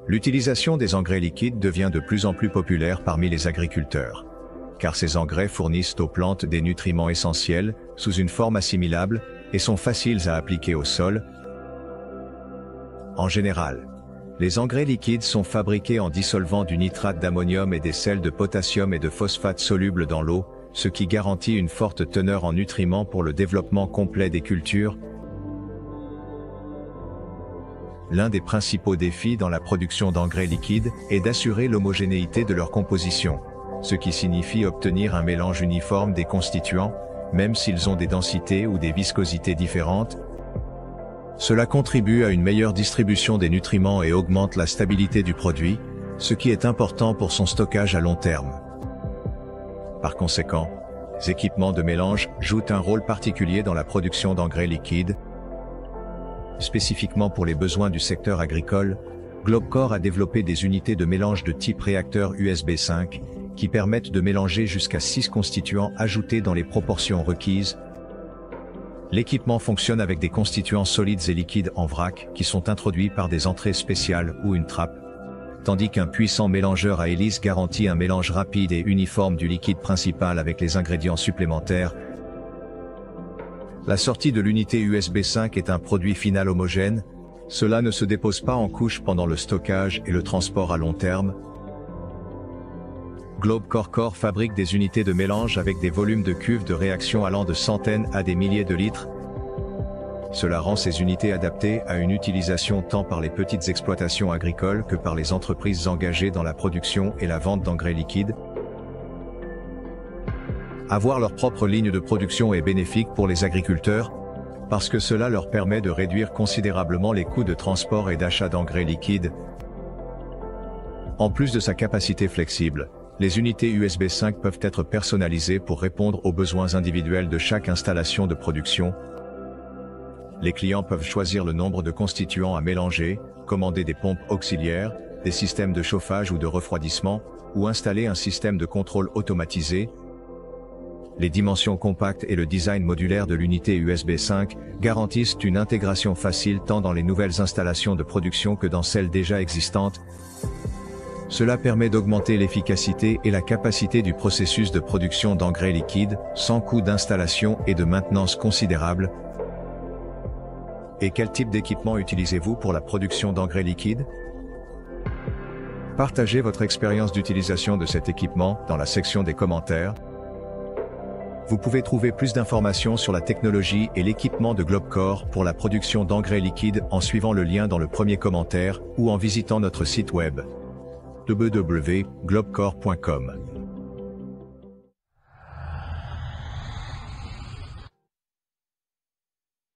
L'utilisation des engrais liquides devient de plus en plus populaire parmi les agriculteurs, car ces engrais fournissent aux plantes des nutriments essentiels, sous une forme assimilable, et sont faciles à appliquer au sol. En général, les engrais liquides sont fabriqués en dissolvant du nitrate d'ammonium et des sels de potassium et de phosphate solubles dans l'eau, ce qui garantit une forte teneur en nutriments pour le développement complet des cultures. L'un des principaux défis dans la production d'engrais liquides est d'assurer l'homogénéité de leur composition, ce qui signifie obtenir un mélange uniforme des constituants, même s'ils ont des densités ou des viscosités différentes. Cela contribue à une meilleure distribution des nutriments et augmente la stabilité du produit, ce qui est important pour son stockage à long terme. Par conséquent, les équipements de mélange jouent un rôle particulier dans la production d'engrais liquides. Spécifiquement pour les besoins du secteur agricole, Globcore a développé des unités de mélange de type réacteur USB 5, qui permettent de mélanger jusqu'à 6 constituants ajoutés dans les proportions requises. L'équipement fonctionne avec des constituants solides et liquides en vrac qui sont introduits par des entrées spéciales ou une trappe, tandis qu'un puissant mélangeur à hélice garantit un mélange rapide et uniforme du liquide principal avec les ingrédients supplémentaires. La sortie de l'unité USB 5 est un produit final homogène. Cela ne se dépose pas en couches pendant le stockage et le transport à long terme. Globcore fabrique des unités de mélange avec des volumes de cuves de réaction allant de centaines à des milliers de litres. Cela rend ces unités adaptées à une utilisation tant par les petites exploitations agricoles que par les entreprises engagées dans la production et la vente d'engrais liquides. Avoir leur propre ligne de production est bénéfique pour les agriculteurs, parce que cela leur permet de réduire considérablement les coûts de transport et d'achat d'engrais liquides. En plus de sa capacité flexible, les unités USB 5 peuvent être personnalisées pour répondre aux besoins individuels de chaque installation de production. Les clients peuvent choisir le nombre de constituants à mélanger, commander des pompes auxiliaires, des systèmes de chauffage ou de refroidissement, ou installer un système de contrôle automatisé. Les dimensions compactes et le design modulaire de l'unité USB 5 garantissent une intégration facile tant dans les nouvelles installations de production que dans celles déjà existantes. Cela permet d'augmenter l'efficacité et la capacité du processus de production d'engrais liquides, sans coût d'installation et de maintenance considérable. Et quel type d'équipement utilisez-vous pour la production d'engrais liquides? Partagez votre expérience d'utilisation de cet équipement dans la section des commentaires. Vous pouvez trouver plus d'informations sur la technologie et l'équipement de Globcore pour la production d'engrais liquides en suivant le lien dans le premier commentaire ou en visitant notre site web www.globcore.com.